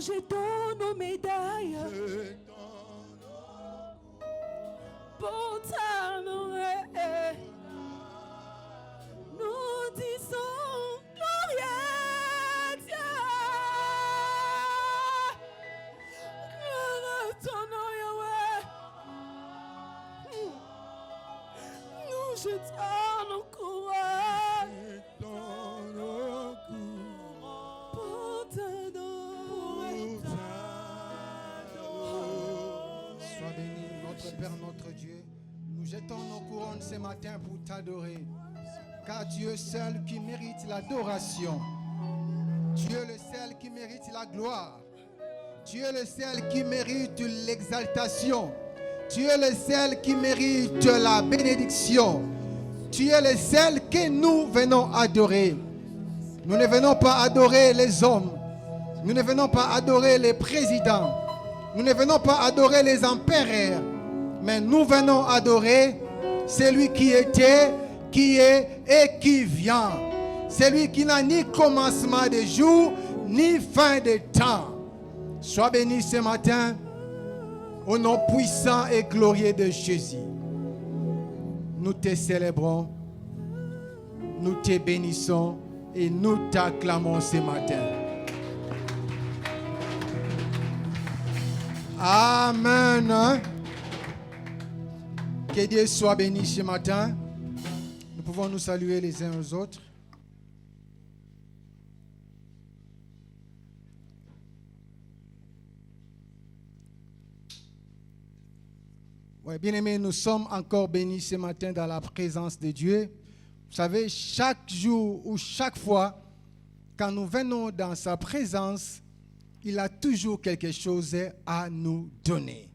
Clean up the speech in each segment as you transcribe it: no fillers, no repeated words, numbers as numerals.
jetons nos médailles pour t'honorer. Nous disons gloire à Dieu. Gloire à ton nom, Yahweh. Nous jetons nos couronnes pour t'adorer. Sois béni, notre Père, notre Dieu. Nous jetons nos couronnes ce matin pour t'adorer. Car tu es seul qui mérite l'adoration. Tu es le seul qui mérite la gloire. Tu es le seul qui mérite l'exaltation. Tu es le seul qui mérite la bénédiction. Tu es le seul que nous venons adorer. Nous ne venons pas adorer les hommes. Nous ne venons pas adorer les présidents. Nous ne venons pas adorer les empereurs. Mais nous venons adorer celui qui était, qui est et qui vient. Celui qui n'a ni commencement de jour, ni fin de temps. Sois béni ce matin au nom puissant et glorieux de Jésus. Nous te célébrons, nous te bénissons et nous t'acclamons ce matin. Amen. Que Dieu soit béni ce matin. Nous pouvons nous saluer les uns aux autres. Ouais, bien-aimés, nous sommes encore bénis ce matin dans la présence de Dieu. Vous savez, chaque jour ou chaque fois, quand nous venons dans sa présence, il a toujours quelque chose à nous donner.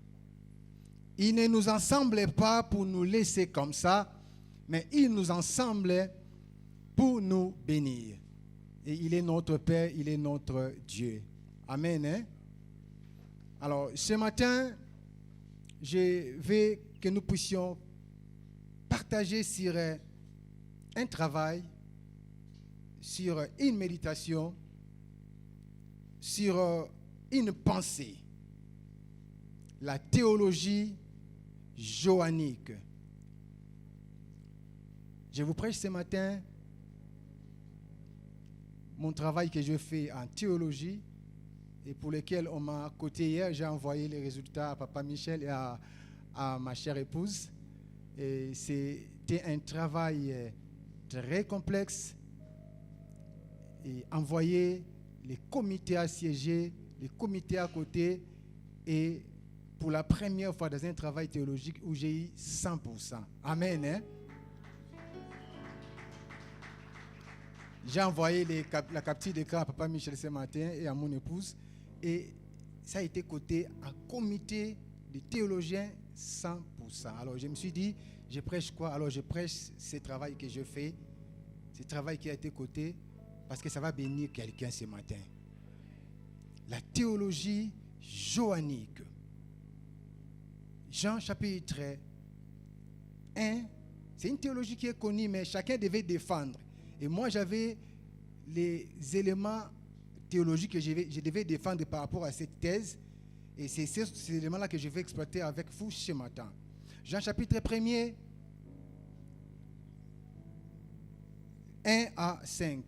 Il ne nous ensemble pas pour nous laisser comme ça, mais il nous ensemble pour nous bénir. Et il est notre Père, il est notre Dieu. Amen. Hein? Alors, ce matin, je veux que nous puissions partager sur un travail, sur une méditation, sur une pensée. La théologie joannique. Je vous prêche ce matin mon travail que je fais en théologie et pour lequel on m'a coté hier. J'ai envoyé les résultats à Papa Michel et à ma chère épouse. Et c'était un travail très complexe. Et envoyer les comités assiégés, les comités à côté, et pour la première fois dans un travail théologique où j'ai eu 100%. Amen. Hein? J'ai envoyé la capture d'écran à Papa Michel ce matin et à mon épouse. Et ça a été coté en comité de théologiens 100%. Alors je me suis dit, je prêche quoi? Alors je prêche ce travail que je fais, ce travail qui a été coté, parce que ça va bénir quelqu'un ce matin. La théologie joannique. Jean chapitre 1, c'est une théologie qui est connue, mais chacun devait défendre. Et moi, j'avais les éléments théologiques que je devais défendre par rapport à cette thèse. Et c'est ces éléments-là que je vais exploiter avec vous ce matin. Jean chapitre 1er, 1 à 5.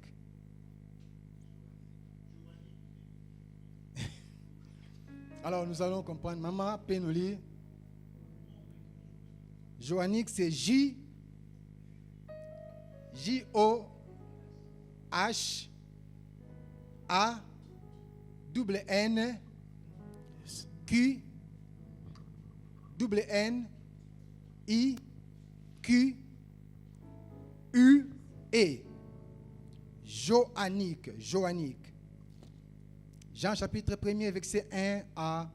Alors, nous allons comprendre. Maman, peut nous lire. Joannique, c'est J-O-H-A-W-N-Q-W-N-I-Q-U-E. Joannique. Jean chapitre 1er, verset 1 à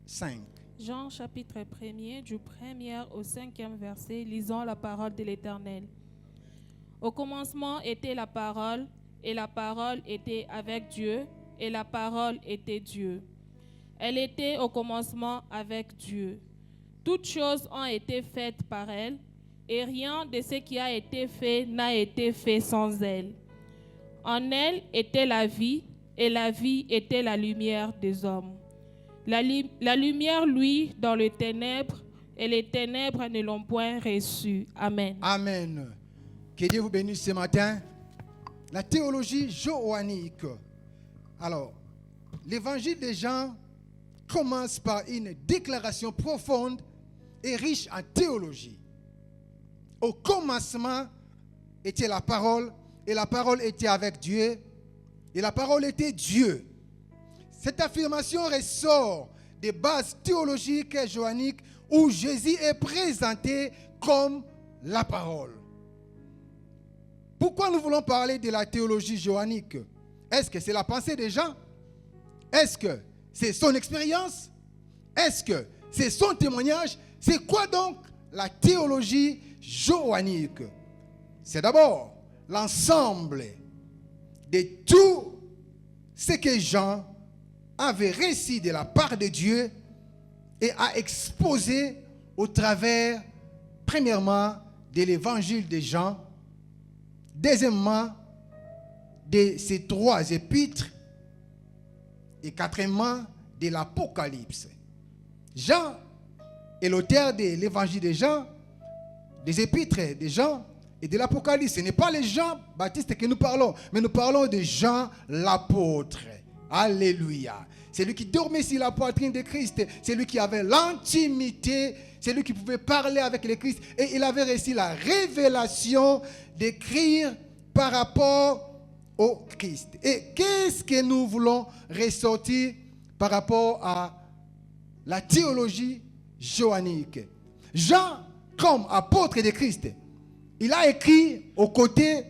5. Jean chapitre 1er, du 1er au 5e verset, lisons la parole de l'Éternel. Au commencement était la parole, et la parole était avec Dieu, et la parole était Dieu. Elle était au commencement avec Dieu. Toutes choses ont été faites par elle, et rien de ce qui a été fait n'a été fait sans elle. En elle était la vie, et la vie était la lumière des hommes. La lumière, lui, dans les ténèbres, et les ténèbres ne l'ont point reçu. Amen. Amen. Que Dieu vous bénisse ce matin. La théologie joannique. Alors, l'évangile de Jean commence par une déclaration profonde et riche en théologie. Au commencement était la parole, et la parole était avec Dieu, et la parole était Dieu. Cette affirmation ressort des bases théologiques joanniques où Jésus est présenté comme la parole. Pourquoi nous voulons parler de la théologie joannique? Est-ce que c'est la pensée des gens? Est-ce que c'est son expérience? Est-ce que c'est son témoignage? C'est quoi donc la théologie joannique? C'est d'abord l'ensemble de tout ce que Jean avait réussi de la part de Dieu et a exposé au travers, premièrement, de l'évangile de Jean, deuxièmement, de ces 3 épîtres, et quatrièmement, de l'Apocalypse. Jean est l'auteur de l'évangile de Jean, des épîtres de Jean et de l'Apocalypse. Ce n'est pas les Jean-Baptiste que nous parlons, mais nous parlons de Jean l'apôtre. Alléluia. C'est lui qui dormait sur la poitrine de Christ. C'est lui qui avait l'intimité. C'est lui qui pouvait parler avec le Christ. Et il avait reçu la révélation d'écrire par rapport au Christ. Et qu'est-ce que nous voulons ressortir par rapport à la théologie joannique? Jean, comme apôtre de Christ, il a écrit aux côtés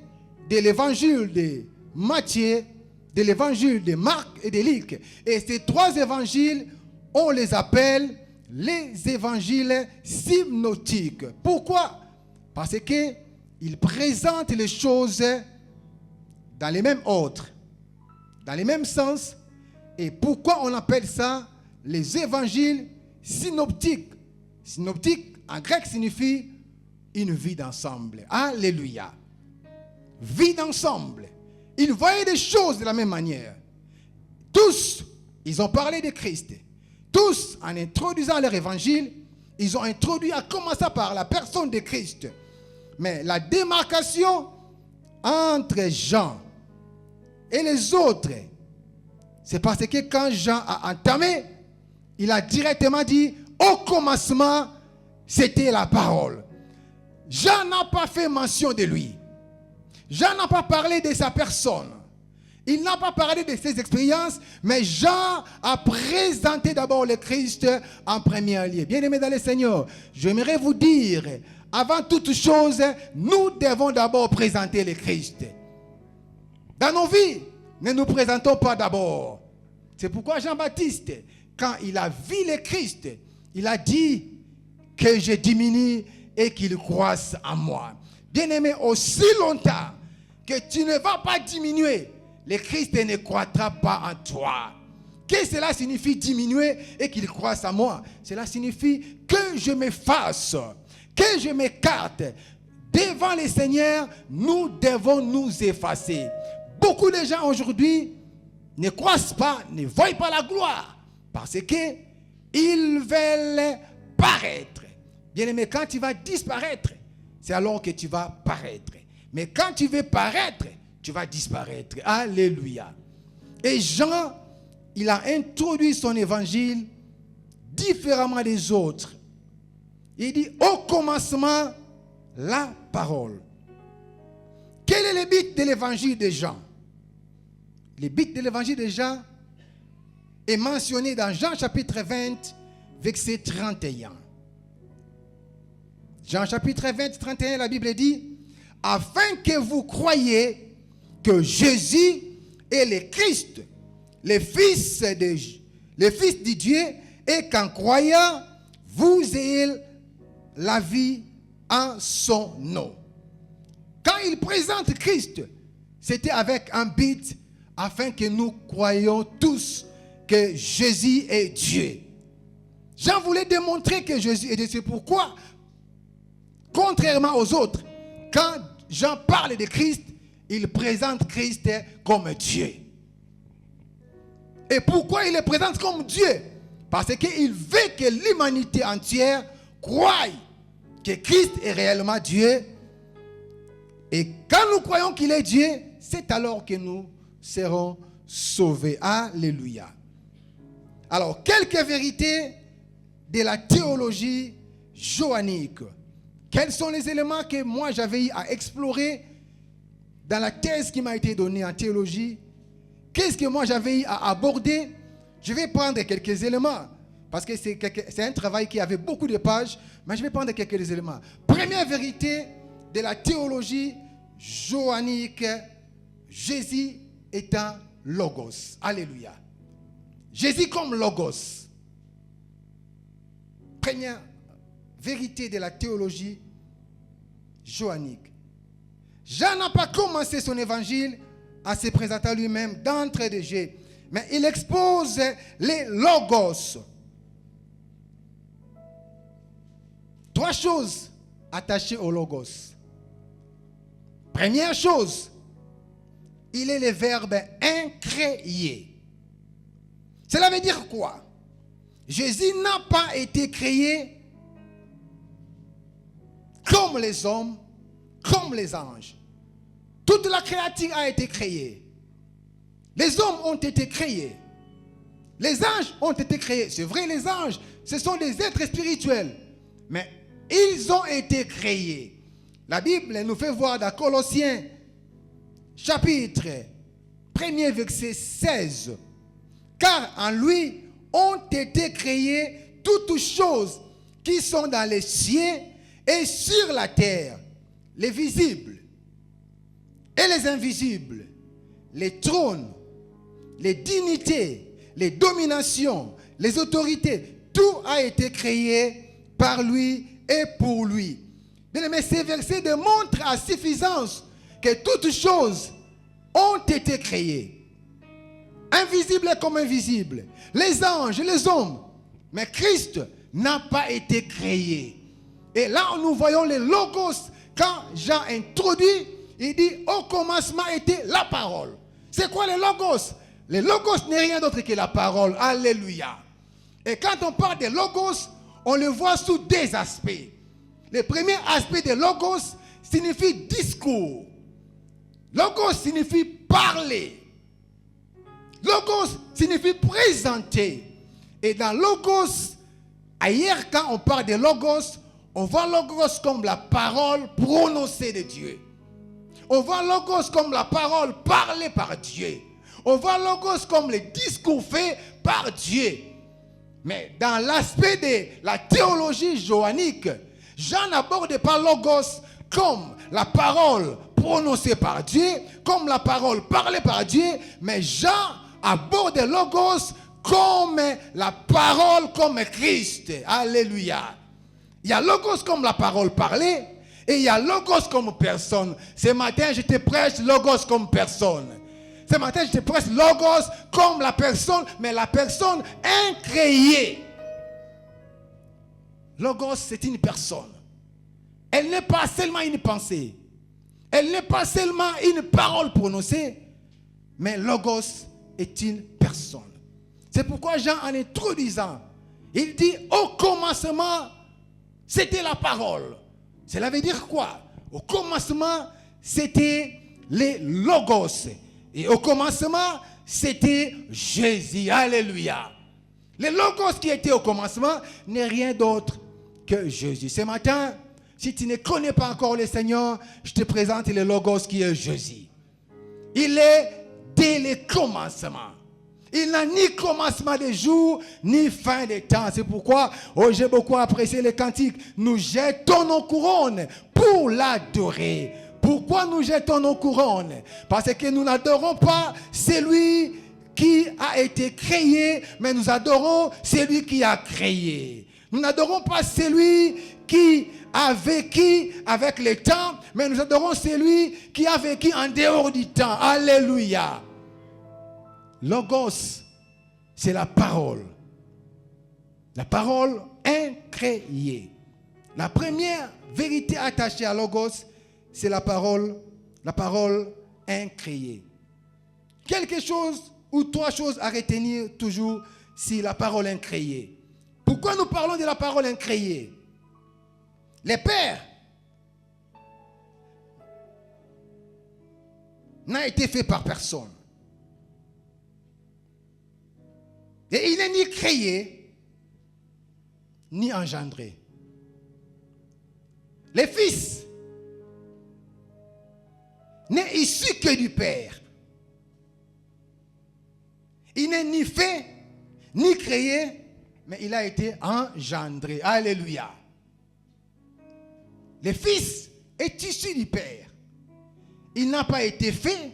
de l'évangile de Matthieu, de l'évangile de Marc et de Luc. Et ces 3 évangiles, on les appelle les évangiles synoptiques. Pourquoi? Parce qu'ils présentent les choses dans les mêmes ordres, dans les mêmes sens. Et pourquoi on appelle ça les évangiles synoptiques? Synoptique, en grec, signifie une vie d'ensemble. Alléluia. Vie d'ensemble. Ils voyaient des choses de la même manière. Tous, ils ont parlé de Christ. Tous, en introduisant leur évangile, ils ont introduit à commencer par la personne de Christ. Mais la démarcation entre Jean et les autres, c'est parce que quand Jean a entamé, il a directement dit, au commencement, c'était la parole. Jean n'a pas fait mention de lui. Jean n'a pas parlé de sa personne. Il n'a pas parlé de ses expériences, mais Jean a présenté d'abord le Christ en premier lieu. Bien-aimés dans le Seigneur, j'aimerais vous dire, avant toute chose, nous devons d'abord présenter le Christ. Dans nos vies, ne nous présentons pas d'abord. C'est pourquoi Jean-Baptiste, quand il a vu le Christ, il a dit que je diminue et qu'il croisse en moi. Bien-aimé, aussi longtemps que tu ne vas pas diminuer, le Christ ne croîtra pas en toi. Qu'est-ce que cela signifie diminuer et qu'il croisse en moi? Cela signifie que je m'efface, que je m'écarte. Devant le Seigneur, nous devons nous effacer. Beaucoup de gens aujourd'hui ne croissent pas, ne voient pas la gloire parce qu'ils veulent paraître. Bien-aimé, quand tu vas disparaître, c'est alors que tu vas paraître. Mais quand tu veux paraître, tu vas disparaître. Alléluia. Et Jean, il a introduit son évangile différemment des autres. Il dit, au commencement, la parole. Quel est le but de l'évangile de Jean? Le but de l'évangile de Jean est mentionné dans Jean chapitre 20, verset 31. Jean chapitre 20, 31, la Bible dit, afin que vous croyiez que Jésus est le Christ, le Fils de Dieu, et qu'en croyant, vous ayez la vie en son nom. Quand il présente Christ, c'était avec un but afin que nous croyions tous que Jésus est Dieu. Jean voulait démontrer que Jésus est Dieu. C'est pourquoi, contrairement aux autres, quand Jean parle de Christ, il présente Christ comme Dieu. Et pourquoi il le présente comme Dieu? Parce qu'il veut que l'humanité entière croie que Christ est réellement Dieu. Et quand nous croyons qu'il est Dieu, c'est alors que nous serons sauvés. Alléluia. Alors, quelques vérités de la théologie johannique. Quels sont les éléments que moi j'avais eu à explorer dans la thèse qui m'a été donnée en théologie? Qu'est-ce que moi j'avais eu à aborder? Je vais prendre quelques éléments, parce que c'est un travail qui avait beaucoup de pages, mais je vais prendre quelques éléments. Première vérité de la théologie johannique, Jésus étant Logos. Alléluia. Jésus comme Logos. Première vérité de la théologie johannique. Jean n'a pas commencé son évangile en se présentant lui-même d'entrée de jeu, mais il expose les Logos. Trois choses attachées au Logos. Première chose, il est le verbe incréé. Cela veut dire quoi? Jésus n'a pas été créé comme les hommes, comme les anges. Toute la créature a été créée. Les hommes ont été créés. Les anges ont été créés. C'est vrai, les anges, ce sont des êtres spirituels. Mais ils ont été créés. La Bible nous fait voir dans Colossiens, chapitre 1er, verset 16. Car en lui ont été créées toutes choses qui sont dans les cieux et sur la terre, les visibles et les invisibles, les trônes, les dignités, les dominations, les autorités. Tout a été créé par lui et pour lui. Bien aimé, ces versets démontrent à suffisance que toutes choses ont été créées. Invisibles comme invisibles. Les anges, les hommes. Mais Christ n'a pas été créé. Et là, nous voyons les logos. Quand Jean introduit, il dit, au commencement était la parole. C'est quoi les logos? Les logos n'est rien d'autre que la parole. Alléluia. Et quand on parle des logos, on le voit sous deux aspects. Le premier aspect de logos signifie discours. Logos signifie parler. Logos signifie présenter. Et dans logos, ailleurs quand on parle de logos, on voit logos comme la parole prononcée de Dieu. On voit logos comme la parole parlée par Dieu. On voit logos comme le discours fait par Dieu. Mais dans l'aspect de la théologie johannique, Jean n'aborde pas logos comme la parole prononcée par Dieu, comme la parole parlée par Dieu, mais Jean aborde logos comme la parole, comme Christ. Alléluia. Il y a logos comme la parole parlée et il y a logos comme personne. Ce matin, je te prêche logos comme personne. Ce matin, je te prêche logos comme la personne, mais la personne incréée. Logos, c'est une personne. Elle n'est pas seulement une pensée. Elle n'est pas seulement une parole prononcée, mais logos est une personne. C'est pourquoi Jean, en introduisant, il dit au commencement, c'était la parole. Cela veut dire quoi? Au commencement, c'était les logos. Et au commencement, c'était Jésus. Alléluia. Le logos qui était au commencement n'est rien d'autre que Jésus. Ce matin, si tu ne connais pas encore le Seigneur, je te présente le logos qui est Jésus. Il est dès le commencement. Il n'a ni commencement de jour, ni fin de temps. C'est pourquoi, j'ai beaucoup apprécié les cantiques. Nous jetons nos couronnes pour l'adorer. Pourquoi nous jetons nos couronnes? Parce que nous n'adorons pas celui qui a été créé, mais nous adorons celui qui a créé. Nous n'adorons pas celui qui a vécu avec le temps, mais nous adorons celui qui a vécu en dehors du temps. Alléluia. Logos, c'est la parole. La parole incréée. La première vérité attachée à Logos, c'est la parole incréée. Quelque chose ou 3 choses à retenir toujours si la parole incréée. Pourquoi nous parlons de la parole incréée? Les pères n'a été fait par personne. Et il n'est ni créé, ni engendré. Les fils n'est issu que du Père. Il n'est ni fait, ni créé, mais il a été engendré. Alléluia. Le Fils est issu du Père. Il n'a pas été fait,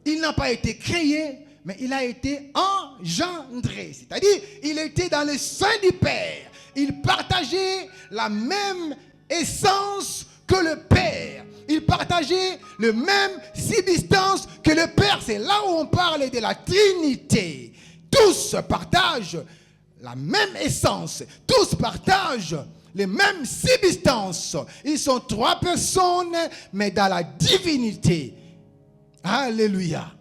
il n'a pas été créé, mais il a été engendré. C'est-à-dire, il était dans le sein du Père. Il partageait la même essence que le Père. Il partageait le même substance que le Père. C'est là où on parle de la Trinité. Tous partagent la même essence. Tous partagent les mêmes substances. Ils sont 3 personnes, mais dans la divinité. Alléluia.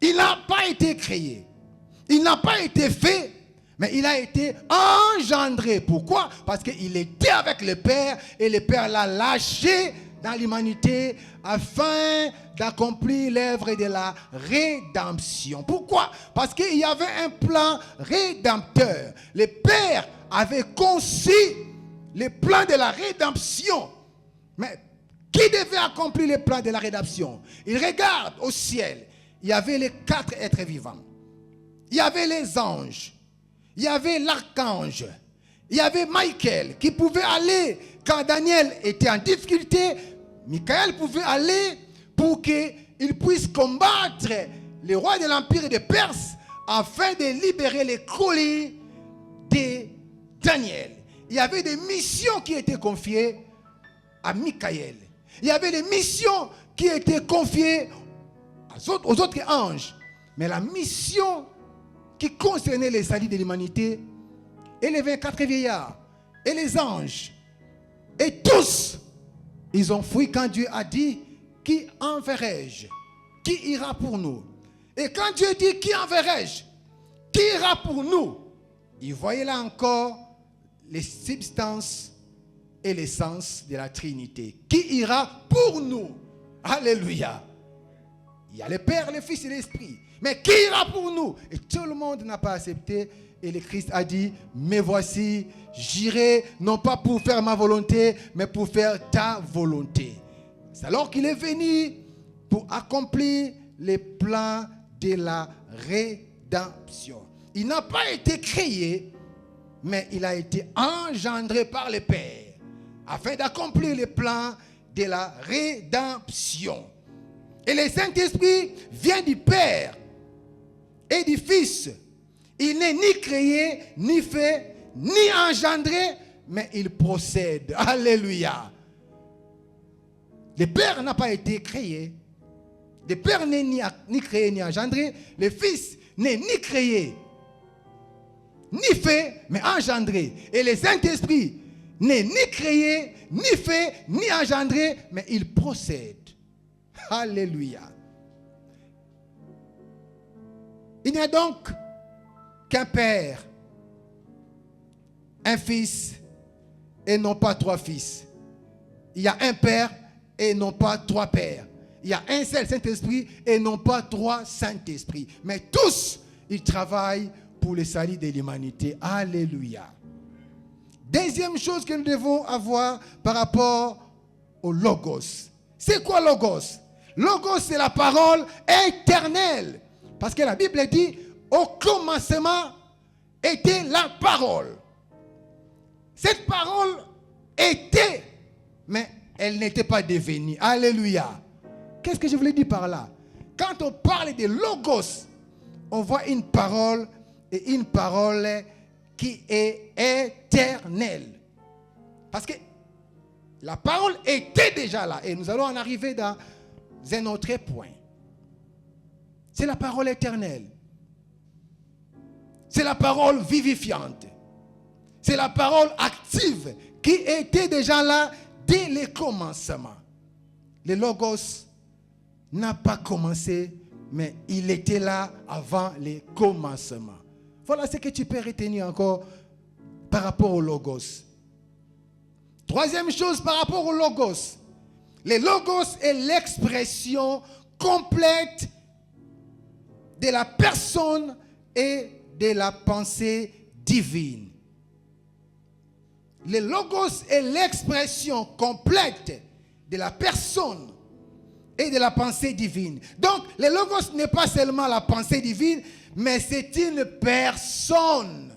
Il n'a pas été créé. Il n'a pas été fait. Mais il a été engendré. Pourquoi? Parce qu'il était avec le Père et le Père l'a lâché dans l'humanité afin d'accomplir l'œuvre de la rédemption. Pourquoi? Parce qu'il y avait un plan rédempteur. Le Père avait conçu le plan de la rédemption. Mais qui devait accomplir le plan de la rédemption? Il regarde au ciel. Il y avait les 4 êtres vivants. Il y avait les anges. Il y avait l'archange, il y avait Michael qui pouvait aller quand Daniel était en difficulté. Michael pouvait aller pour qu'il puisse combattre les rois de l'empire de Perse afin de libérer les colis de Daniel. Il y avait des missions qui étaient confiées à Michael. Il y avait des missions qui étaient confiées aux autres anges. Mais la mission qui concernait les salis de l'humanité, et les 24 vieillards, et les anges, et tous, ils ont fui quand Dieu a dit, qui enverrai-je? Qui ira pour nous? Et quand Dieu dit, qui enverrai-je? Qui ira pour nous? Il voyait là encore les substances et l'essence de la Trinité. Qui ira pour nous? Alléluia. Il y a le Père, le Fils et l'Esprit. Mais qui ira pour nous? Et tout le monde n'a pas accepté. Et le Christ a dit, mais voici, j'irai non pas pour faire ma volonté, mais pour faire ta volonté. C'est alors qu'il est venu pour accomplir les plans de la rédemption. Il n'a pas été créé, mais il a été engendré par le Père, afin d'accomplir les plans de la rédemption. Et le Saint-Esprit vient du Père et du Fils. Il n'est ni créé, ni fait, ni engendré, mais il procède. Alléluia. Le Père n'a pas été créé. Le Père n'est ni créé, ni engendré. Le Fils n'est ni créé, ni fait, mais engendré. Et le Saint-Esprit n'est ni créé, ni fait, ni engendré, mais il procède. Alléluia. Il n'y a donc qu'un Père, un Fils et non pas 3 fils. Il y a un Père et non pas 3 pères. Il y a un seul Saint-Esprit et non pas 3 Saint-Esprits. Mais tous, ils travaillent pour le salut de l'humanité. Alléluia. Deuxième chose que nous devons avoir par rapport au Logos. C'est quoi Logos? Logos, c'est la parole éternelle. Parce que la Bible dit, au commencement était la parole. Cette parole était, mais elle n'était pas devenue. Alléluia. Qu'est-ce que je voulais dire par là? Quand on parle de Logos, on voit une parole et une parole qui est éternelle. Parce que la parole était déjà là. Et nous allons en arriver dans un autre point. C'est la parole éternelle. C'est la parole vivifiante. C'est la parole active qui était déjà là dès le commencement. Le Logos n'a pas commencé, mais il était là avant les commencements. Voilà ce que tu peux retenir encore par rapport au Logos. Troisième chose par rapport au Logos. Le Logos est l'expression complète de la personne et de la pensée divine. Le Logos est l'expression complète de la personne et de la pensée divine. Donc, le Logos n'est pas seulement la pensée divine, mais c'est une personne.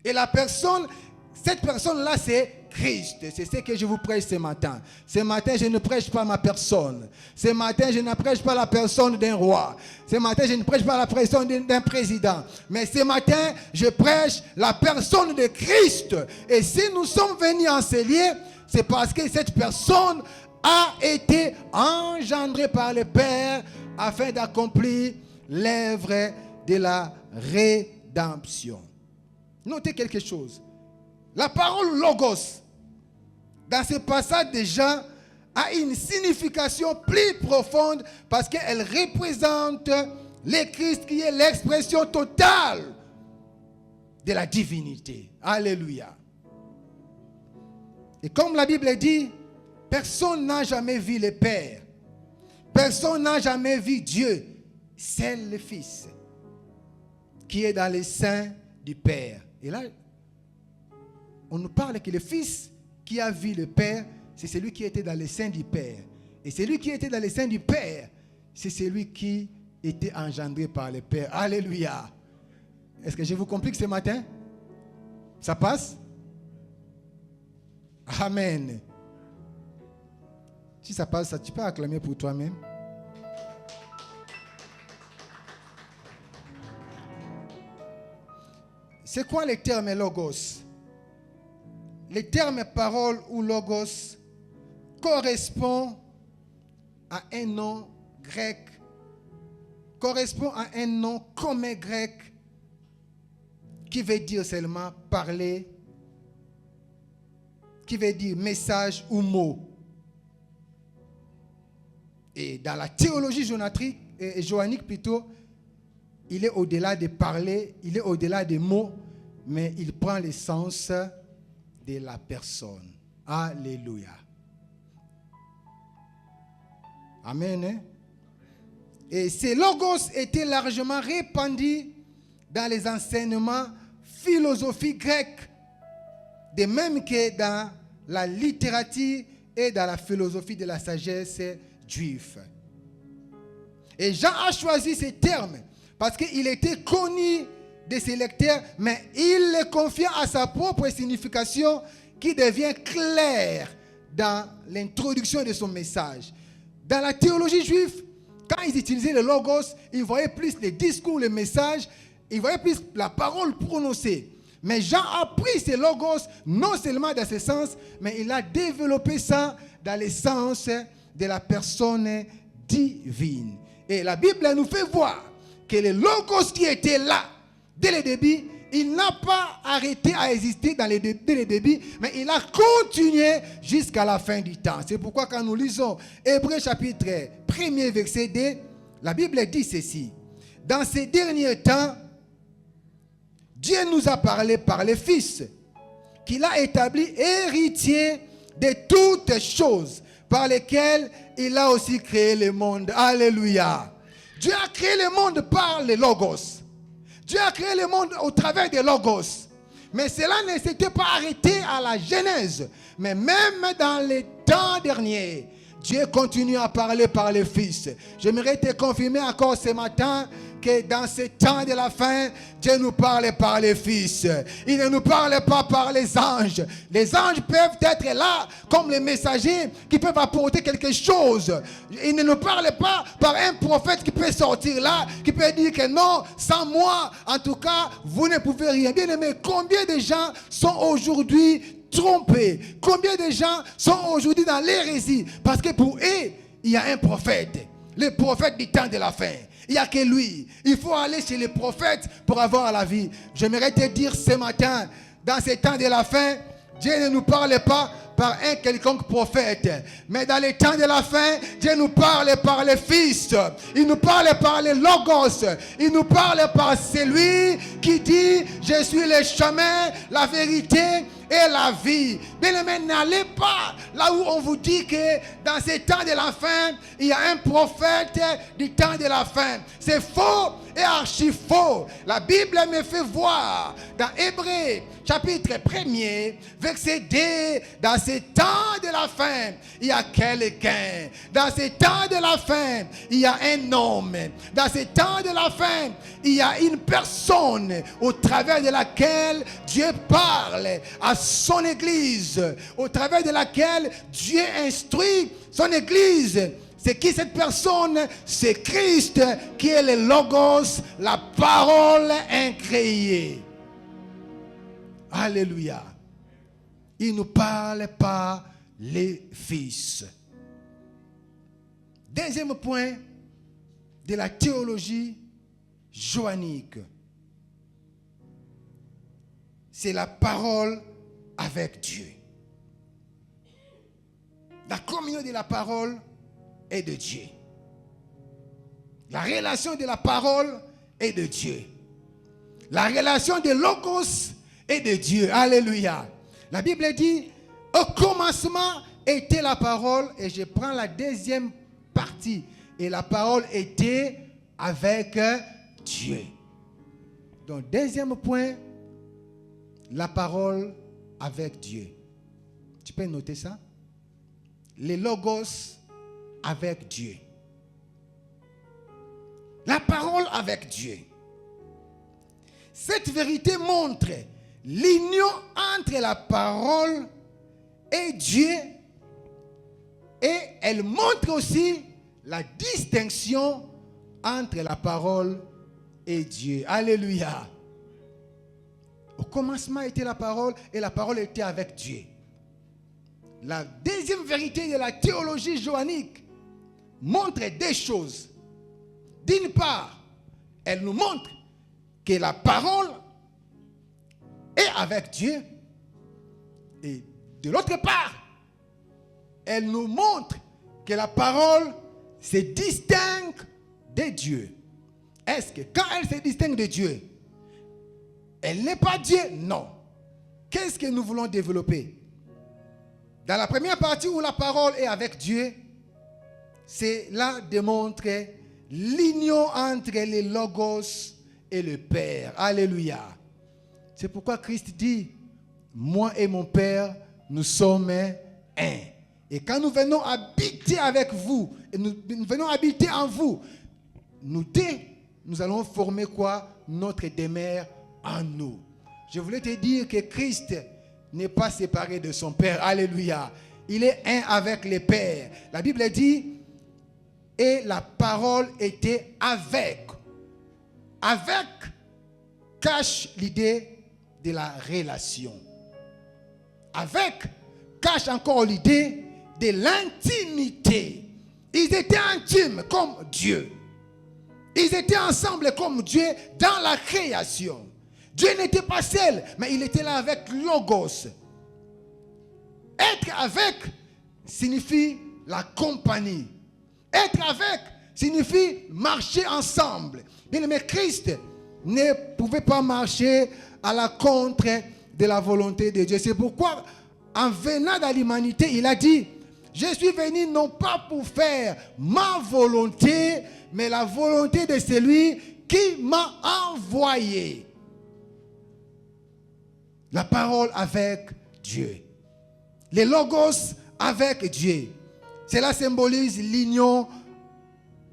Et la personne, cette personne-là, c'est Christ. C'est ce que je vous prêche ce matin. Ce matin, je ne prêche pas ma personne. Ce matin, je ne prêche pas la personne d'un roi. Ce matin, je ne prêche pas la personne d'un président. Mais ce matin, je prêche la personne de Christ. Et si nous sommes venus en ce lieu, c'est parce que cette personne a été engendrée par le Père afin d'accomplir l'œuvre de la rédemption. Notez quelque chose. La parole Logos, dans ce passage de Jean, a une signification plus profonde parce qu'elle représente le Christ qui est l'expression totale de la divinité. Alléluia. Et comme la Bible dit, personne n'a jamais vu le Père. Personne n'a jamais vu Dieu. C'est le Fils qui est dans les seins du Père. Et là, on nous parle que le Fils qui a vu le Père, c'est celui qui était dans les seins du Père. Et celui qui était dans les seins du Père, c'est celui qui était engendré par le Père. Alléluia. Est-ce que je vous complique ce matin? Ça passe? Amen. Si ça passe, tu peux acclamer pour toi-même. C'est quoi le terme Logos? Le terme parole ou Logos correspond à un nom grec, correspond à un nom commun grec qui veut dire seulement parler, qui veut dire message ou mot. Et dans la théologie joannique plutôt, il est au-delà de parler, il est au-delà des mots, mais il prend le sens de la personne. Alléluia. Amen. Hein? Et ces logos étaient largement répandus dans les enseignements philosophiques grecs, de même que dans la littérature et dans la philosophie de la sagesse juive. Et Jean a choisi ces termes parce qu'il était connu de ses lecteurs, mais il les confia à sa propre signification qui devient claire dans l'introduction de son message. Dans la théologie juive, quand ils utilisaient le logos, ils voyaient plus les discours, le message, ils voyaient plus la parole prononcée. Mais Jean a pris ces logos non seulement dans ce sens, mais il a développé ça dans le sens de la personne divine. Et la Bible nous fait voir que le logos qui était là dès le début, il n'a pas arrêté à exister dès le début, mais il a continué jusqu'à la fin du temps. C'est pourquoi quand nous lisons Hébreux chapitre 1er verset 2, la Bible dit ceci. Dans ces derniers temps, Dieu nous a parlé par le Fils, qu'il a établi héritier de toutes choses, par lesquelles il a aussi créé le monde. Alléluia. Dieu a créé le monde par le Logos. Dieu a créé le monde au travers des Logos. Mais cela ne s'était pas arrêté à la Genèse. Mais même dans les temps derniers, Dieu continue à parler par le Fils. J'aimerais te confirmer encore ce matin que dans ce temps de la fin, Dieu nous parle par le Fils. Il ne nous parle pas par les anges. Les anges peuvent être là comme les messagers qui peuvent apporter quelque chose. Il ne nous parle pas par un prophète qui peut sortir là, qui peut dire que non, sans moi, en tout cas, vous ne pouvez rien. Bien aimé, combien de gens sont aujourd'hui trompés? Combien de gens sont aujourd'hui dans l'hérésie? Parce que pour eux, il y a un prophète. Le prophète du temps de la fin. Il n'y a que lui. Il faut aller chez les prophètes pour avoir la vie. J'aimerais te dire ce matin, dans ces temps de la fin, Dieu ne nous parle pas par un quelconque prophète. Mais dans les temps de la fin, Dieu nous parle par le Fils. Il nous parle par le Logos. Il nous parle par celui qui dit, je suis le chemin, la vérité et la vie. Bien-aimés, n'allez pas là où on vous dit que dans ces temps de la fin, il y a un prophète du temps de la fin. C'est faux et archi faux. La Bible me fait voir dans Hébreux chapitre 1er, verset 2, dans ces temps de la fin, il y a quelqu'un. Dans ces temps de la fin, il y a un homme. Dans ces temps de la fin, il y a une personne au travers de laquelle Dieu parle à son Église, au travers de laquelle Dieu instruit son Église. C'est qui cette personne? C'est Christ qui est le Logos, la parole incréée. Alléluia. Il nous parle par les fils. Deuxième point de la théologie joannique. C'est la parole avec Dieu. La communion de la parole est de Dieu. La relation de la parole est de Dieu. La relation de Logos est de Dieu. Alléluia. La Bible dit, au commencement était la parole, et je prends la deuxième partie, et la parole était avec Dieu. Donc, deuxième point, la parole avec Dieu. Tu peux noter ça? Les Logos avec Dieu. La parole avec Dieu. Cette vérité montre l'union entre la parole et Dieu, et elle montre aussi la distinction entre la parole et Dieu. Alléluia. Au commencement était la parole, et la parole était avec Dieu. La deuxième vérité de la théologie joannique montre deux choses. D'une part, elle nous montre que la parole est avec Dieu. Et de l'autre part, elle nous montre que la parole se distingue de Dieu. Est-ce que quand elle se distingue de Dieu, elle n'est pas Dieu? Non. Qu'est-ce que nous voulons développer? Dans la première partie où la parole est avec Dieu, c'est là démontre l'union entre les Logos et le Père. Alléluia. C'est pourquoi Christ dit, moi et mon Père, nous sommes un. Et quand nous venons habiter avec vous, et nous venons habiter en vous, nous allons former quoi? Notre demeure en nous. Je voulais te dire que Christ n'est pas séparé de son Père. Alléluia. Il est un avec le Père. La Bible dit, et la parole était avec. Avec cache l'idée de la relation. Avec cache encore l'idée de l'intimité. Ils étaient intimes comme Dieu. Ils étaient ensemble comme Dieu dans la création. Dieu n'était pas seul, mais il était là avec Logos. Être avec signifie la compagnie. Être avec signifie marcher ensemble. Bien aimé, Christ ne pouvait pas marcher à la contre de la volonté de Dieu. C'est pourquoi, en venant dans l'humanité, il a dit, je suis venu non pas pour faire ma volonté, mais la volonté de celui qui m'a envoyé. La parole avec Dieu. Les Logos avec Dieu. Cela symbolise l'union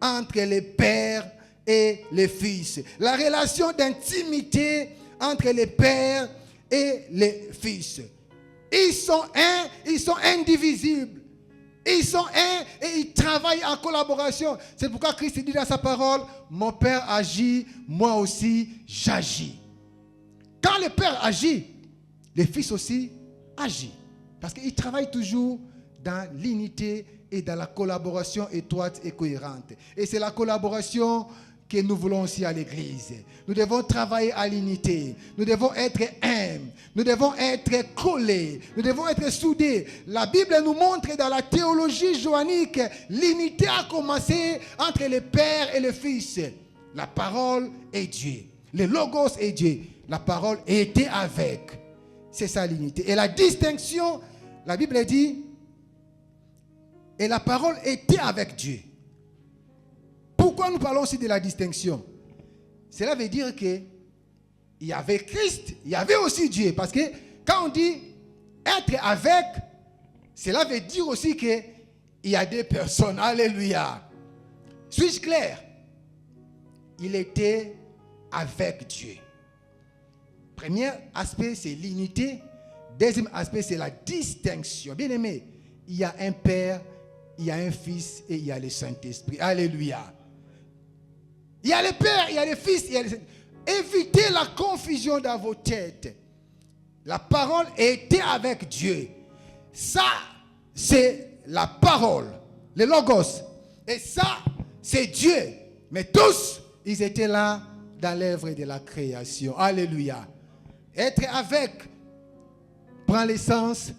entre les pères et les fils. La relation d'intimité entre les pères et les fils. Ils sont un, ils sont indivisibles. Ils sont un et ils travaillent en collaboration. C'est pourquoi Christ dit dans sa parole, mon Père agit, moi aussi j'agis. Quand le Père agit, le Fils aussi agit. Parce qu'ils travaillent toujours dans l'unité et dans la collaboration étroite et cohérente. Et c'est la collaboration que nous voulons aussi à l'église. Nous devons travailler à l'unité. Nous devons être un. Nous devons être collés. Nous devons être soudés. La Bible nous montre dans la théologie johannique, l'unité a commencé entre le Père et le Fils. La parole est Dieu. Le Logos est Dieu. La parole était avec. C'est ça l'unité. Et la distinction, la Bible dit, et la parole était avec Dieu. Pourquoi nous parlons aussi de la distinction? Cela veut dire que il y avait Christ, il y avait aussi Dieu. Parce que quand on dit être avec, cela veut dire aussi qu'il y a des personnes. Alléluia. Suis-je clair? Il était avec Dieu. Premier aspect, c'est l'unité. Deuxième aspect, c'est la distinction. Bien aimé, il y a un Père, il y a un Fils et il y a le Saint-Esprit. Alléluia. Il y a le Père, il y a le Fils, il y a le Saint-Esprit. Évitez la confusion dans vos têtes. La parole était avec Dieu. Ça, c'est la parole, le Logos. Et ça, c'est Dieu. Mais tous, ils étaient là dans l'œuvre de la création. Alléluia. Être avec prend l'essence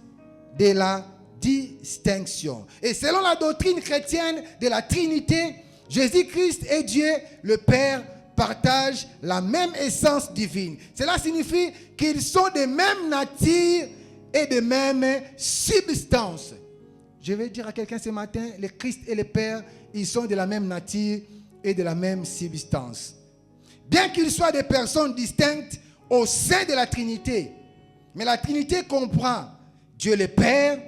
de la distinction. Et selon la doctrine chrétienne de la Trinité, Jésus-Christ et Dieu, le Père, partagent la même essence divine. Cela signifie qu'ils sont de même nature et de même substance. Je vais dire à quelqu'un ce matin, le Christ et le Père, ils sont de la même nature et de la même substance. Bien qu'ils soient des personnes distinctes au sein de la Trinité, mais la Trinité comprend Dieu le Père,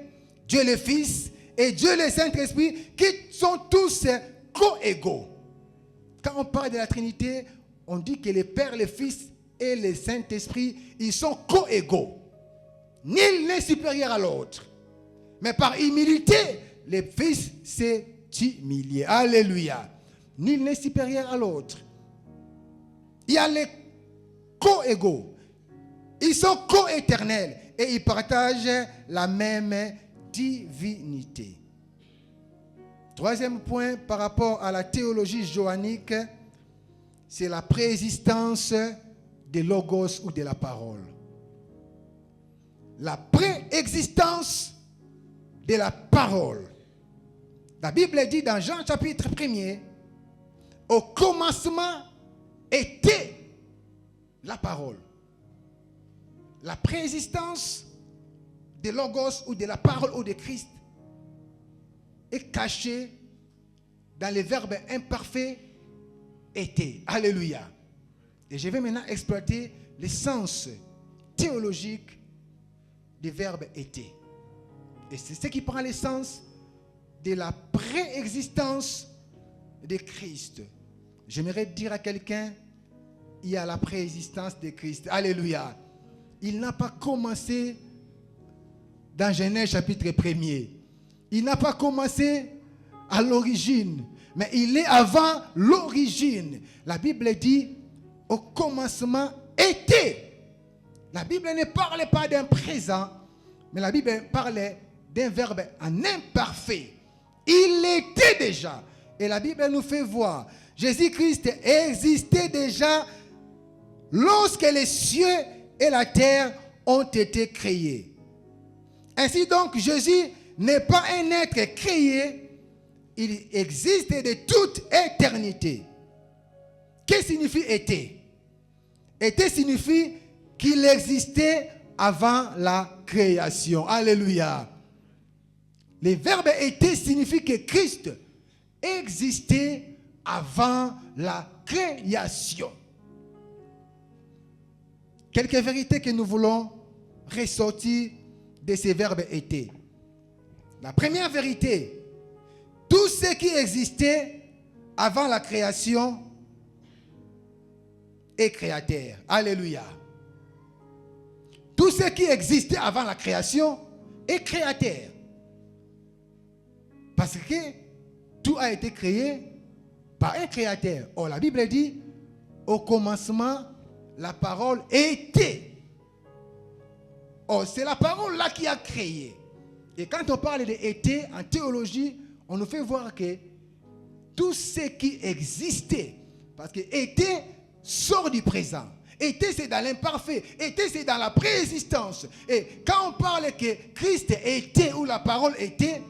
Dieu le Fils et Dieu le Saint-Esprit qui sont tous co-égaux. Quand on parle de la Trinité, on dit que le Père, le Fils et le Saint-Esprit, ils sont co-égaux. Nul n'est supérieur à l'autre. Mais par humilité, le Fils s'est humilié. Alléluia. Nul n'est supérieur à l'autre. Il y a les co-égaux. Ils sont co-éternels et ils partagent la même divinité. Troisième point par rapport à la théologie johannique, c'est la préexistence de Logos ou de la parole. La préexistence de la parole. La Bible dit dans Jean chapitre 1er, au commencement était la parole. La préexistence de Logos ou de la parole ou de Christ est cachée dans le verbe imparfait était. Alléluia. Et je vais maintenant exploiter le sens théologique du verbe était. Et c'est ce qui prend le sens de la préexistence de Christ. J'aimerais dire à quelqu'un, il y a la préexistence de Christ. Alléluia. Il n'a pas commencé dans Genèse chapitre 1er. Il n'a pas commencé à l'origine, mais il est avant l'origine. La Bible dit, au commencement était. La Bible ne parle pas d'un présent, mais la Bible parle d'un verbe en imparfait. Il était déjà. Et la Bible nous fait voir, Jésus-Christ existait déjà lorsque les cieux et la terre ont été créés. Ainsi donc, Jésus n'est pas un être créé, il existe de toute éternité. Qu'est-ce que signifie était? Était signifie qu'il existait avant la création. Alléluia. Le verbe était signifie que Christ existait avant la création. Quelques vérités que nous voulons ressortir de ces verbes étaient. La première vérité, tout ce qui existait avant la création est créateur. Alléluia. Tout ce qui existait avant la création est créateur. Parce que tout a été créé par un créateur. Or, la Bible dit, au commencement, la parole était. Or, c'est la parole là qui a créé. Et quand on parle de été en théologie, on nous fait voir que tout ce qui existait Parce que été sort du présent. Été, c'est dans l'imparfait. Été, c'est dans la préexistence. Et quand on parle que Christ était, ou la parole était,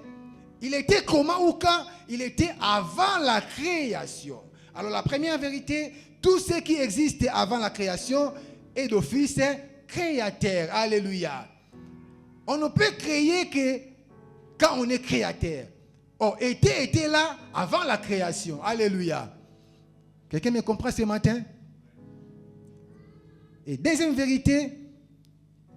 il était comment ou quand? Il était avant la création. Alors la première vérité, tout ce qui existe avant la création est d'office créateur. Alléluia. On ne peut créer que quand on est créateur. Oh, était là avant la création. Alléluia. Quelqu'un me comprend ce matin? Et deuxième vérité,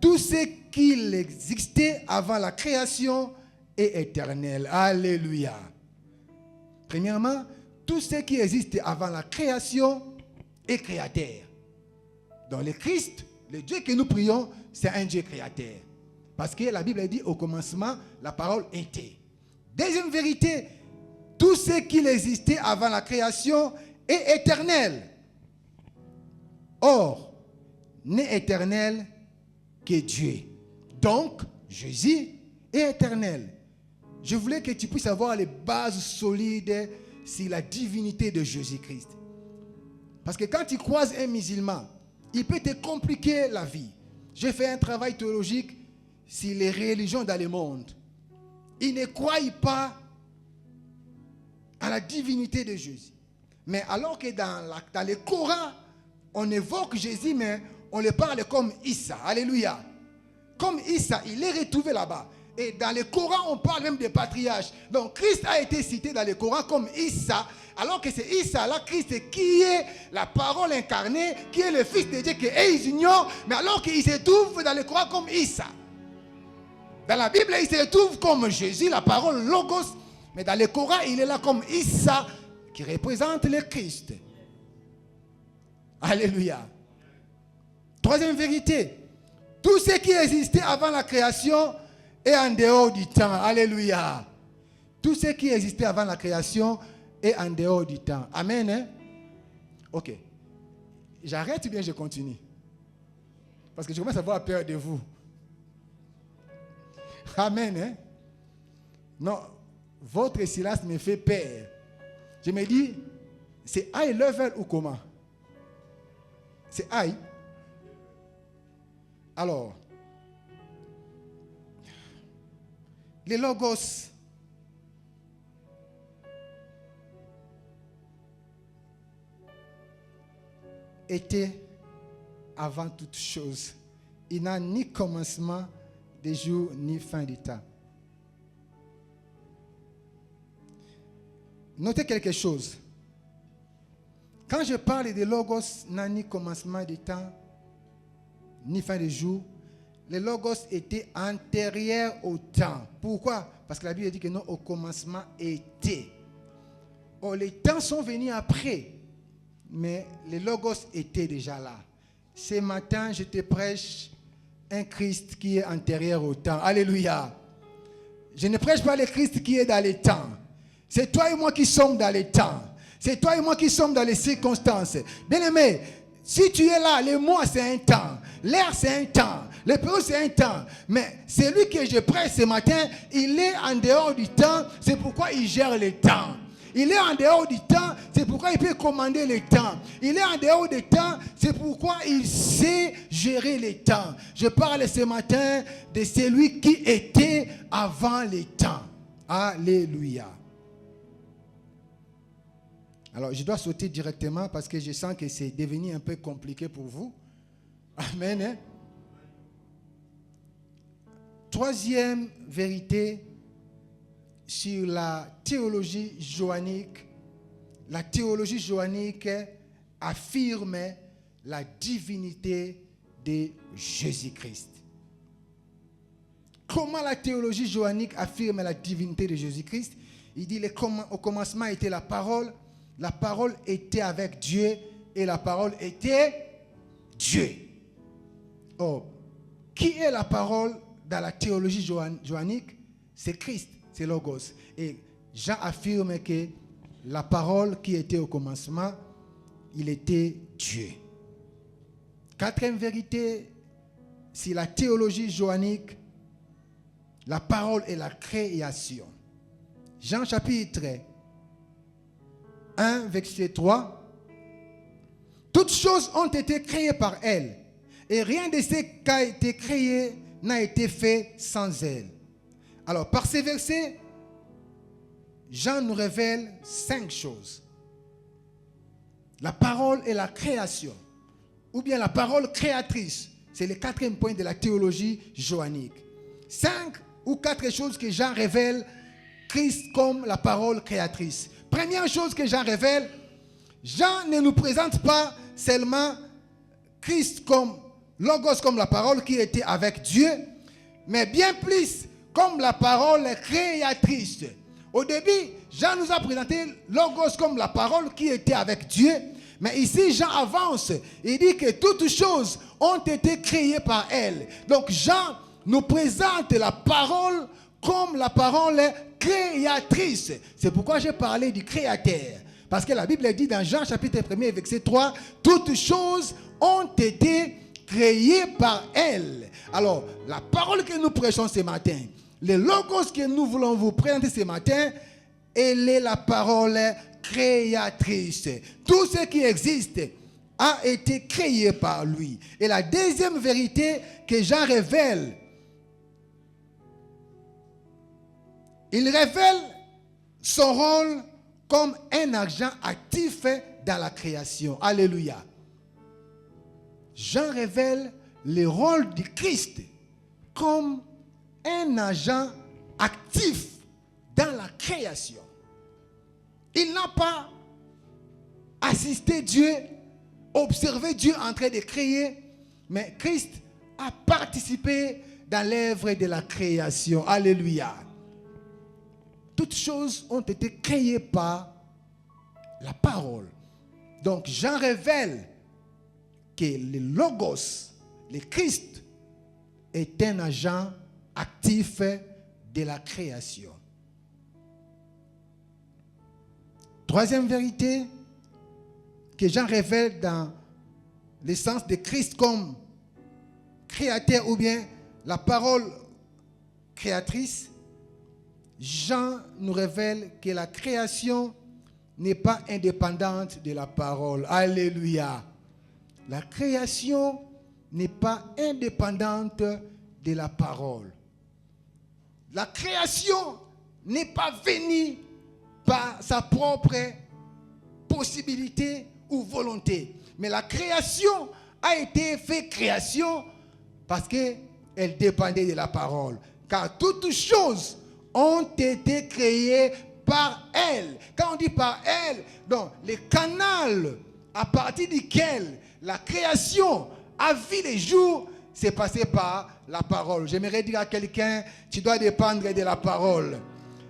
tout ce qui existait avant la création est éternel. Alléluia. Premièrement, tout ce qui existe avant la création est créateur. Dans le Christ, le Dieu que nous prions, c'est un Dieu créateur. Parce que la Bible dit au commencement, la parole était. Deuxième vérité, tout ce qui existait avant la création est éternel. Or, n'est éternel que Dieu. Donc, Jésus est éternel. Je voulais que tu puisses avoir les bases solides sur la divinité de Jésus-Christ. Parce que quand tu croises un musulman, il peut te compliquer la vie. J'ai fait un travail théologique sur les religions dans le monde. Ils ne croient pas à la divinité de Jésus. Mais alors que dans le Coran, on évoque Jésus, mais on le parle comme Issa. Alléluia. Comme Issa, il est retrouvé là-bas. Et dans le Coran, on parle même des patriarches. Donc Christ a été cité dans le Coran comme Issa, alors que c'est Issa, là, Christ qui est la parole incarnée, qui est le Fils de Dieu, qu'ils ignorent, mais alors qu'il se trouve dans le Coran comme Issa. Dans la Bible, il se trouve comme Jésus, la parole Logos, mais dans le Coran, il est là comme Issa, qui représente le Christ. Alléluia. Troisième vérité, tout ce qui existait avant la création est en dehors du temps. Alléluia. Tout ce qui existait avant la création est en dehors du temps. Amen. Hein? Ok. J'arrête ou bien je continue? Parce que je commence à avoir peur de vous. Amen. Hein? Non, votre silence me fait peur. Je me dis, c'est high level ou comment? C'est high. Alors, les logos étaient avant toute chose. Il n'a ni commencement des jours, ni fin du temps. Notez quelque chose. Quand je parle de logos, n'a ni commencement du temps, ni fin de jour, les logos étaient antérieurs au temps. Pourquoi? Parce que la Bible dit que non, au commencement était. Or, les temps sont venus après, mais les logos étaient déjà là. Ce matin, je te prêche un Christ qui est antérieur au temps. Alléluia. Je ne prêche pas le Christ qui est dans les temps. C'est toi et moi qui sommes dans les temps. C'est toi et moi qui sommes dans les circonstances. Bien-aimé, si tu es là, le mois c'est un temps, l'air c'est un temps, le période c'est un temps. Mais celui que je prêche ce matin, il est en dehors du temps, c'est pourquoi il gère le temps. Il est en dehors du temps, c'est pourquoi il peut commander le temps. Il est en dehors du temps, c'est pourquoi il sait gérer le temps. Je parle ce matin de celui qui était avant le temps. Alléluia. Alors, je dois sauter directement parce que je sens que c'est devenu un peu compliqué pour vous. Amen. Hein? Troisième vérité sur la théologie johannique. La théologie johannique affirme la divinité de Jésus-Christ. Comment la théologie johannique affirme la divinité de Jésus-Christ? Il dit au commencement était la parole était avec Dieu et la parole était Dieu. Oh, qui est la parole dans la théologie johannique? C'est Christ, c'est Logos. Et Jean affirme que la parole qui était au commencement, il était Dieu. Quatrième vérité, c'est la théologie johannique, la parole est la création. Jean chapitre 1, verset 3. Toutes choses ont été créées par elle. Et rien de ce qui a été créé n'a été fait sans elle. Alors, par ces versets, Jean nous révèle 5 choses. La parole et la création, ou bien la parole créatrice. C'est le 4e point de la théologie johannique. 5 ou 4 choses que Jean révèle Christ comme la parole créatrice. Première chose que Jean révèle, Jean ne nous présente pas seulement Christ comme Logos, comme la parole qui était avec Dieu, mais bien plus comme la parole créatrice. Au début, Jean nous a présenté Logos comme la parole qui était avec Dieu, mais ici Jean avance, il dit que toutes choses ont été créées par elle. Donc Jean nous présente la parole comme la parole créatrice. C'est pourquoi j'ai parlé du créateur. Parce que la Bible dit dans Jean chapitre 1 verset 3, toutes choses ont été créées par elle. Alors, la parole que nous prêchons ce matin, le logos que nous voulons vous présenter ce matin, elle est la parole créatrice. Tout ce qui existe a été créé par lui. Et la deuxième vérité que Jean révèle, il révèle son rôle comme un agent actif dans la création. Alléluia. Jean révèle le rôle du Christ comme un agent actif dans la création. Il n'a pas assisté Dieu, observé Dieu en train de créer, mais Christ a participé dans l'œuvre de la création. Alléluia. Toutes choses ont été créées par la parole. Donc Jean révèle que le Logos, le Christ, est un agent actif de la création. Troisième vérité que Jean révèle dans le sens de Christ comme créateur ou bien la parole créatrice, Jean nous révèle que la création n'est pas indépendante de la parole. Alléluia. La création n'est pas indépendante de la parole. La création n'est pas venue par sa propre possibilité ou volonté. Mais la création a été faite création parce qu'elle dépendait de la parole. Car toutes choses ont été créées par elle. Quand on dit par elle, donc le canal à partir duquel la création a vu les jours, c'est passé par la parole. J'aimerais dire à quelqu'un, tu dois dépendre de la parole.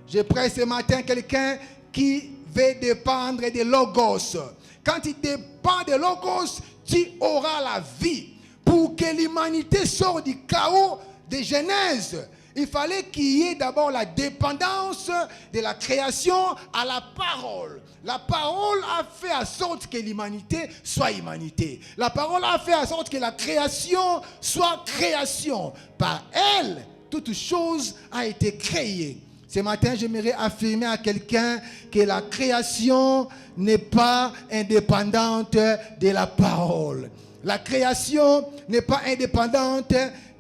Je prêche ce matin quelqu'un qui veut dépendre de Logos. Quand tu dépends de Logos, tu auras la vie. Pour que l'humanité sorte du chaos de Genèse, il fallait qu'il y ait d'abord la dépendance de la création à la parole. La parole a fait en sorte que l'humanité soit humanité. La parole a fait en sorte que la création soit création. Par elle, toute chose a été créée. Ce matin, j'aimerais affirmer à quelqu'un que la création n'est pas indépendante de la parole. La création n'est pas indépendante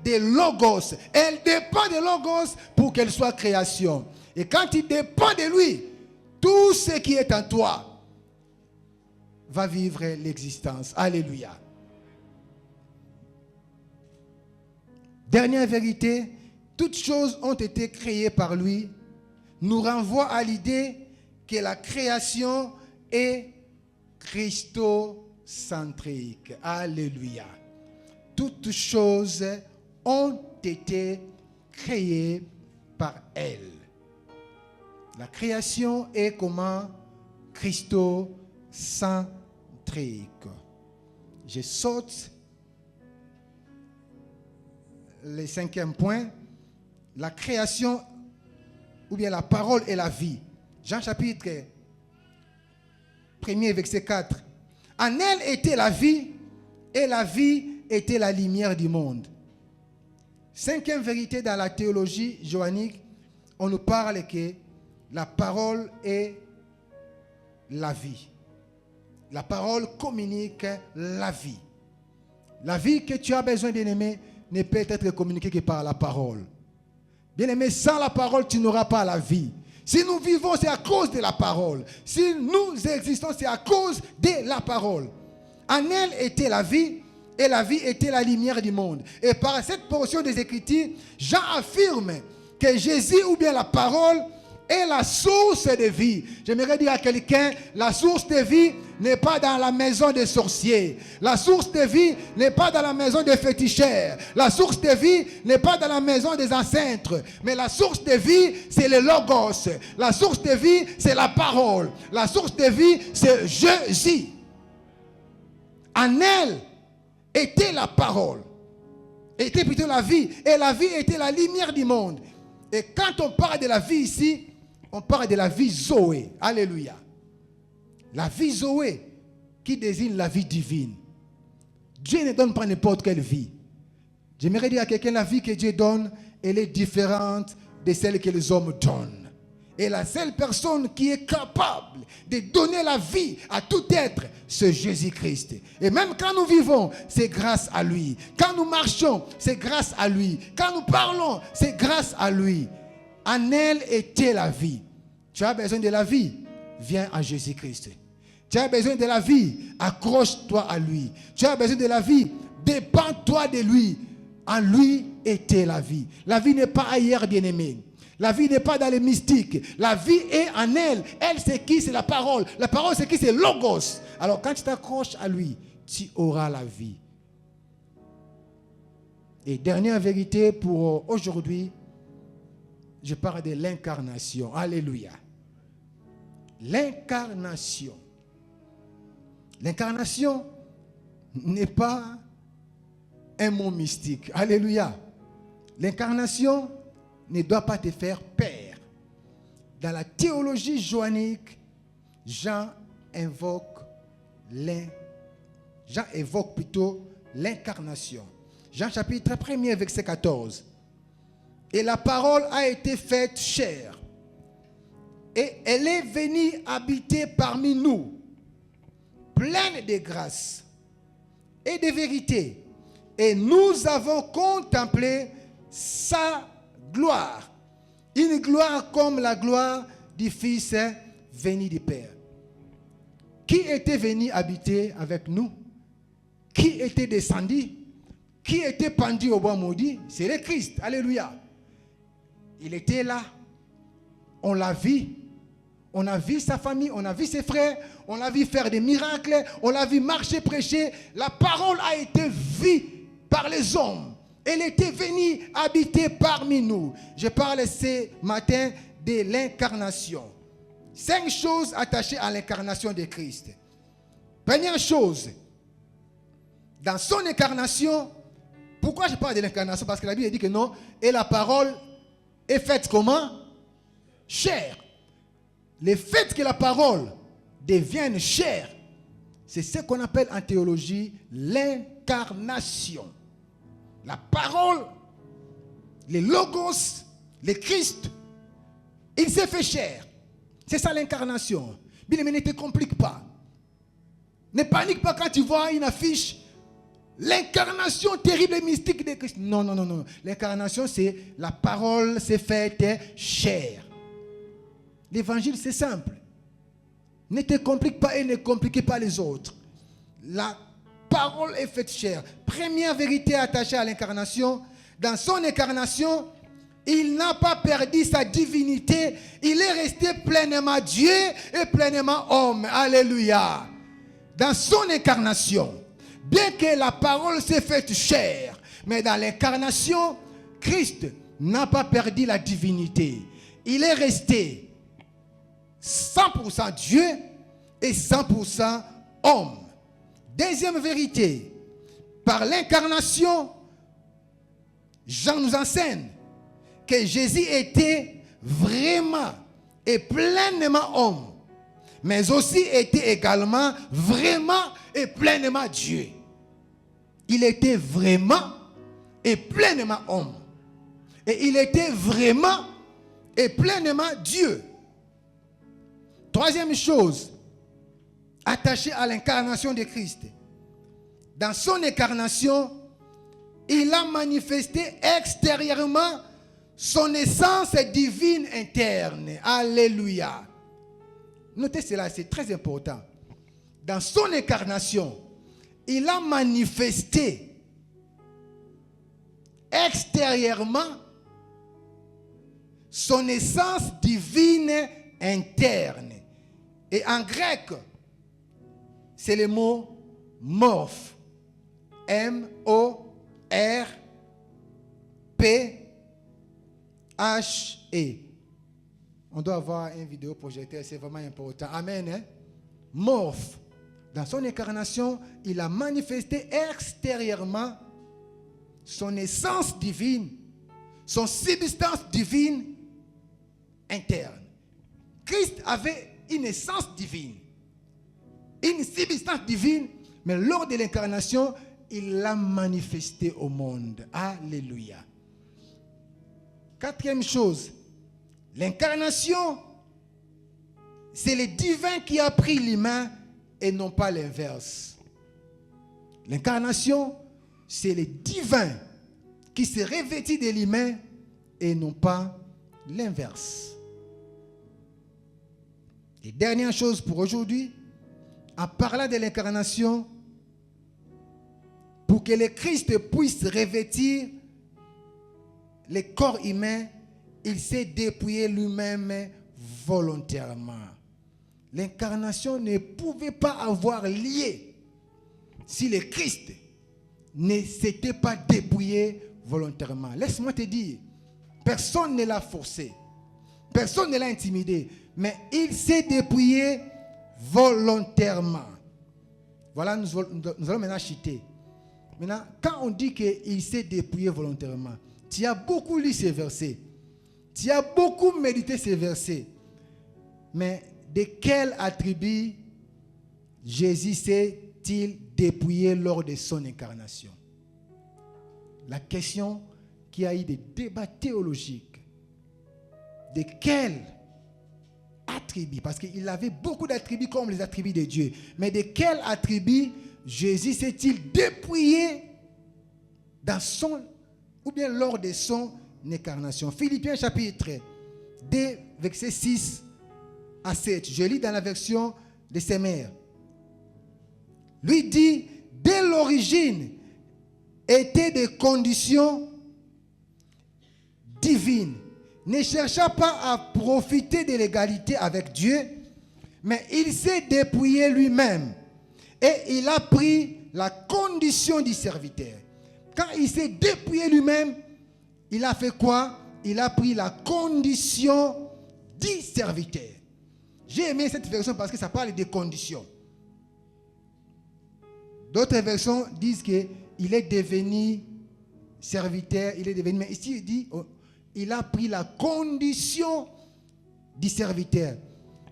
de Logos. Elle dépend de Logos pour qu'elle soit création. Et quand il dépend de lui, tout ce qui est en toi va vivre l'existence. Alléluia. Dernière vérité, toutes choses ont été créées par lui, nous renvoie à l'idée que la création est christocentrique. Alléluia. Toutes choses ont été créées par elle. La création est comment? Christocentrique. Je saute le 5e point. La création, ou bien la parole et la vie. Jean chapitre 1er, verset 4. En elle était la vie, et la vie était la lumière du monde. 5e vérité dans la théologie johannique, on nous parle que la parole est la vie. La parole communique la vie. La vie que tu as besoin, bien-aimé, ne peut être communiquée que par la parole. Bien-aimé, sans la parole, tu n'auras pas la vie. Si nous vivons, c'est à cause de la parole. Si nous existons, c'est à cause de la parole. En elle était la vie, et la vie était la lumière du monde. Et par cette portion des Écritures, Jean affirme que Jésus, ou bien la parole, est la source de vie. J'aimerais dire à quelqu'un, la source de vie n'est pas dans la maison des sorciers. La source de vie n'est pas dans la maison des féticheurs. La source de vie n'est pas dans la maison des ancêtres. Mais la source de vie, c'est le Logos. La source de vie, c'est la parole. La source de vie, c'est Jésus. En elle était la parole. Était plutôt la vie. Et la vie était la lumière du monde. Et quand on parle de la vie ici, on parle de la vie Zoé. Alléluia. La vie Zoé qui désigne la vie divine. Dieu ne donne pas n'importe quelle vie. J'aimerais dire à quelqu'un, la vie que Dieu donne, elle est différente de celle que les hommes donnent. Et la seule personne qui est capable de donner la vie à tout être, c'est Jésus-Christ. Et même quand nous vivons, c'est grâce à lui. Quand nous marchons, c'est grâce à lui. Quand nous parlons, c'est grâce à lui. En elle était la vie. Tu as besoin de la vie, viens à Jésus-Christ. Tu as besoin de la vie, accroche-toi à lui. Tu as besoin de la vie, dépends-toi de lui. En lui était la vie. La vie n'est pas ailleurs, bien-aimé. La vie n'est pas dans les mystiques. La vie est en elle. Elle, c'est qui? C'est la parole. La parole, c'est qui? C'est Logos. Alors, quand tu t'accroches à lui, tu auras la vie. Et dernière vérité pour aujourd'hui, je parle de l'incarnation. Alléluia. L'incarnation. L'incarnation n'est pas un mot mystique. Alléluia. L'incarnation ne doit pas te faire peur. Dans la théologie joannique, Jean évoque plutôt l'incarnation. Jean chapitre 1er, verset 14. Et la parole a été faite chair. Et elle est venue habiter parmi nous, pleine de grâce et de vérité. Et nous avons contemplé sa gloire. Une gloire comme la gloire du Fils venu du Père. Qui était venu habiter avec nous? Qui était descendu? Qui était pendu au bois maudit? C'est le Christ. Alléluia. Il était là. On l'a vu. On a vu sa famille, on a vu ses frères, on l'a vu faire des miracles, on l'a vu marcher, prêcher. La parole a été vue par les hommes. Elle était venue habiter parmi nous. Je parle ce matin de l'incarnation. 5 choses attachées à l'incarnation de Christ. Première chose, dans son incarnation, pourquoi je parle de l'incarnation? Parce que la Bible dit que non, et la parole est faite comment? Chair. Le fait que la parole devienne chair, c'est ce qu'on appelle en théologie l'incarnation. La parole, le Logos, le Christ, il s'est fait chair. C'est ça l'incarnation. Bien, mais ne te complique pas. Ne panique pas quand tu vois une affiche. L'incarnation terrible et mystique de Christ. Non, non, non, non. L'incarnation, c'est la parole s'est faite chair. L'évangile, c'est simple. Ne te complique pas et ne compliquez pas les autres. La parole est faite chair. Première vérité attachée à l'incarnation. Dans son incarnation, il n'a pas perdu sa divinité. Il est resté pleinement Dieu et pleinement homme. Alléluia. Dans son incarnation, bien que la parole s'est faite chair, mais dans l'incarnation, Christ n'a pas perdu la divinité. Il est resté 100% Dieu et 100% homme. Deuxième vérité, par l'incarnation, Jean nous enseigne que Jésus était vraiment et pleinement homme, mais aussi était également vraiment et pleinement Dieu. Il était vraiment et pleinement homme. Et il était vraiment et pleinement Dieu. Troisième chose, attaché à l'incarnation de Christ. Dans son incarnation, il a manifesté extérieurement son essence divine interne. Alléluia. Notez cela, c'est très important. Dans son incarnation, il a manifesté extérieurement son essence divine interne. Et en grec, c'est le mot morphe. M-O-R-P-H-E. On doit avoir un vidéoprojecteur, c'est vraiment important. Amen. Hein? Morphe. Dans son incarnation, il a manifesté extérieurement son essence divine, son substance divine interne. Christ avait une essence divine, une substance divine, mais lors de l'incarnation, il l'a manifesté au monde. Alléluia. Quatrième chose, l'incarnation, c'est le divin qui a pris l'humain et non pas l'inverse. L'incarnation, c'est le divin qui s'est revêtu de l'humain et non pas l'inverse. Et dernière chose pour aujourd'hui, en parlant de l'incarnation, pour que le Christ puisse revêtir le corps humain, il s'est dépouillé lui-même volontairement. L'incarnation ne pouvait pas avoir lieu si le Christ ne s'était pas dépouillé volontairement. Laisse-moi te dire, personne ne l'a forcé, personne ne l'a intimidé, mais il s'est dépouillé volontairement. Voilà, nous allons maintenant chuter. Maintenant, quand on dit qu'il s'est dépouillé volontairement, tu as beaucoup lu ces versets, tu as beaucoup médité ces versets, mais de quel attribut Jésus s'est-il dépouillé lors de son incarnation? La question qui a eu des débats théologiques. De quel attribut? Parce qu'il avait beaucoup d'attributs comme les attributs de Dieu. Mais de quel attribut Jésus s'est-il dépouillé dans son, ou bien lors de son incarnation? Philippiens chapitre 2, versets 6 à 7. Je lis dans la version de ses mères. Lui dit, dès l'origine, étaient des conditions divines. Ne chercha pas à profiter de l'égalité avec Dieu, mais il s'est dépouillé lui-même et il a pris la condition du serviteur. Quand il s'est dépouillé lui-même, il a fait quoi? Il a pris la condition du serviteur. J'ai aimé cette version parce que ça parle des conditions. D'autres versions disent qu'il est devenu serviteur, il est devenu... Mais ici, il dit, il a pris la condition du serviteur.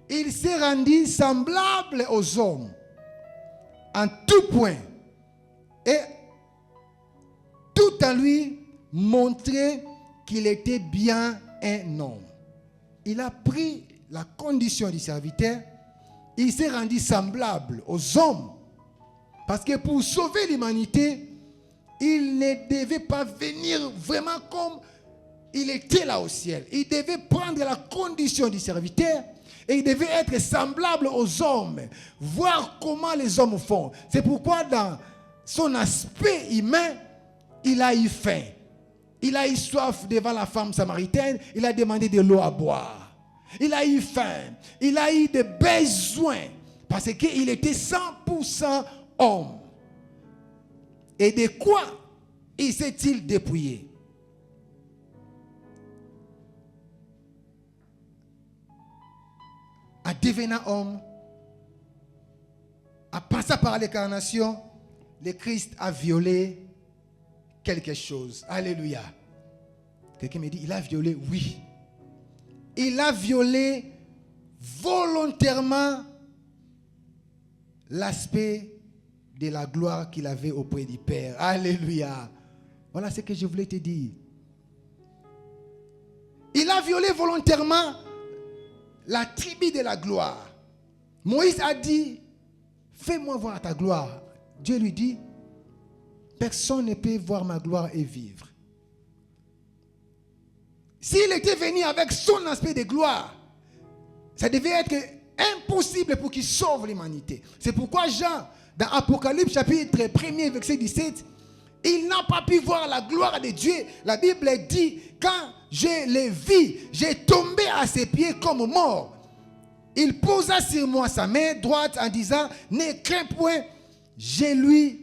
Il s'est rendu semblable aux hommes en tout point. Et tout en lui montrer qu'il était bien un homme. Il a pris la condition du serviteur. Il s'est rendu semblable aux hommes. Parce que pour sauver l'humanité, il ne devait pas venir vraiment comme il était là au ciel. Il devait prendre la condition du serviteur et il devait être semblable aux hommes. Voir comment les hommes font. C'est pourquoi dans son aspect humain, il a eu faim. Il a eu soif devant la femme samaritaine. Il a demandé de l'eau à boire. Il a eu faim. Il a eu des besoins. Parce qu'il était 100% homme. Et de quoi il s'est-il dépouillé? En devenant homme, en passant par l'incarnation, le Christ a violé quelque chose. Alléluia. Quelqu'un me dit, il a violé? Oui. Il a violé volontairement l'aspect de la gloire qu'il avait auprès du Père. Alléluia. Voilà ce que je voulais te dire. Il a violé volontairement l'attribut de la gloire. Moïse a dit fais-moi voir ta gloire. Dieu lui dit, personne ne peut voir ma gloire et vivre. S'il était venu avec son aspect de gloire, ça devait être impossible pour qu'il sauve l'humanité. C'est pourquoi Jean, dans Apocalypse chapitre 1er, verset 17, il n'a pas pu voir la gloire de Dieu. La Bible dit, quand je l'ai vu, j'ai tombé à ses pieds comme mort. Il posa sur moi sa main droite en disant, ne crains point, Jésus,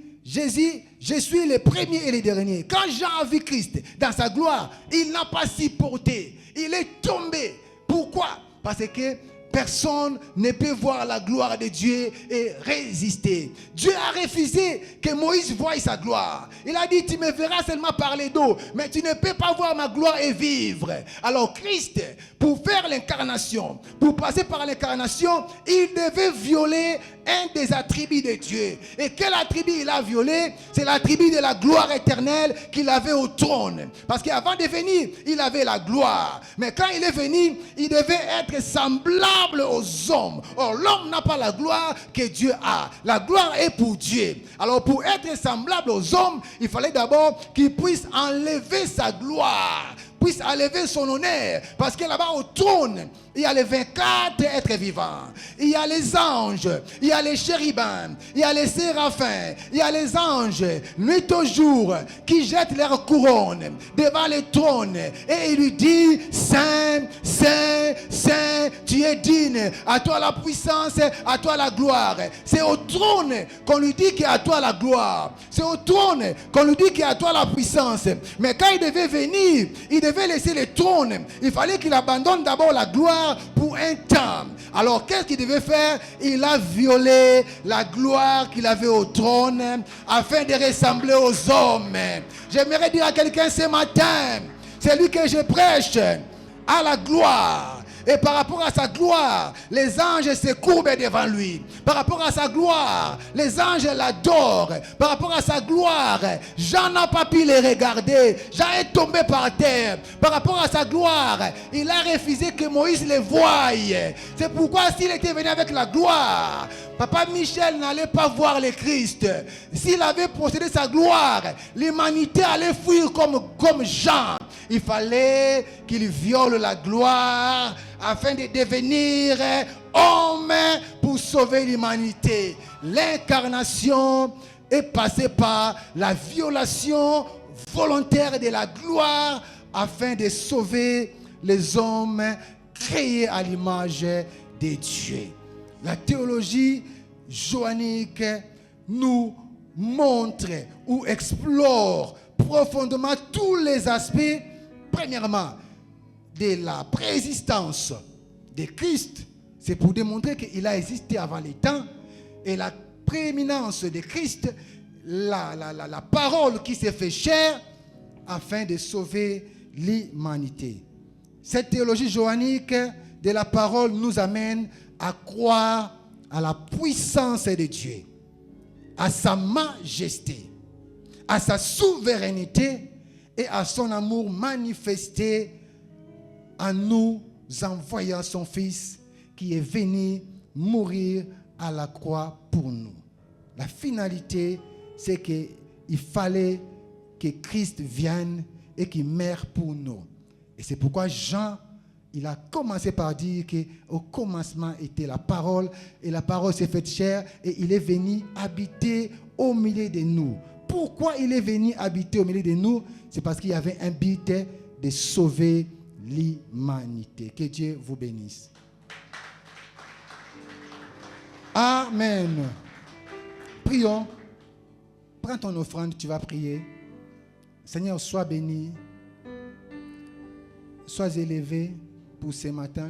je suis le premier et le dernier. Quand Jean a vu Christ dans sa gloire, il n'a pas supporté. Il est tombé. Pourquoi? Parce que personne ne peut voir la gloire de Dieu et résister. Dieu a refusé que Moïse voie sa gloire. Il a dit, tu me verras seulement parler d'eau, mais tu ne peux pas voir ma gloire et vivre. Alors Christ, pour faire l'incarnation, pour passer par l'incarnation, il devait violer un des attributs de Dieu. Et quel attribut il a violé? C'est l'attribut de la gloire éternelle qu'il avait au trône. Parce qu'avant de venir, il avait la gloire. Mais quand il est venu, il devait être semblable aux hommes. Or, l'homme n'a pas la gloire que Dieu a. La gloire est pour Dieu. Alors, pour être semblable aux hommes, il fallait d'abord qu'il puisse enlever sa gloire, puisse enlever son honneur. Parce que là-bas au trône, il y a les 24 êtres vivants. Il y a les anges, il y a les chérubins, il y a les séraphins, il y a les anges, nuit au jour, qui jettent leur couronne devant le trône. Et il lui dit, Saint, Saint, Saint, tu es digne. À toi la puissance, à toi la gloire. C'est au trône qu'on lui dit qu'à toi la gloire. C'est au trône qu'on lui dit qu'à toi la puissance. Mais quand il devait venir, il devait laisser le trône. Il fallait qu'il abandonne d'abord la gloire pour un temps. Alors qu'est-ce qu'il devait faire? Il a violé la gloire qu'il avait au trône afin de ressembler aux hommes. J'aimerais dire à quelqu'un ce matin, c'est lui que je prêche, à la gloire. Et par rapport à sa gloire, les anges se courbent devant lui. Par rapport à sa gloire, les anges l'adorent. Par rapport à sa gloire, Jean n'a pas pu les regarder. Jean est tombé par terre. Par rapport à sa gloire, il a refusé que Moïse les voie. C'est pourquoi s'il était venu avec la gloire, Papa Michel n'allait pas voir le Christ. S'il avait possédé sa gloire, l'humanité allait fuir comme Jean. Il fallait qu'il viole la gloire afin de devenir homme pour sauver l'humanité. L'incarnation est passée par la violation volontaire de la gloire afin de sauver les hommes créés à l'image de Dieu. La théologie johannique nous montre ou explore profondément tous les aspects, premièrement, de la préexistence de Christ. C'est pour démontrer qu'il a existé avant les temps. Et la prééminence de Christ, la parole qui s'est fait chair afin de sauver l'humanité. Cette théologie johannique de la parole nous amène à croire à la puissance de Dieu, à sa majesté, à sa souveraineté et à son amour manifesté en nous envoyant son Fils qui est venu mourir à la croix pour nous. La finalité, c'est qu'il fallait que Christ vienne et qu'il meure pour nous. Et c'est pourquoi Jean, il a commencé par dire qu'au commencement était la parole, et la parole s'est faite chair, et il est venu habiter au milieu de nous. Pourquoi il est venu habiter au milieu de nous? C'est parce qu'il y avait un but de sauver l'humanité. Que Dieu vous bénisse. Amen. Prions. Prends ton offrande, tu vas prier. Seigneur, sois béni. Sois élevé pour ce matin.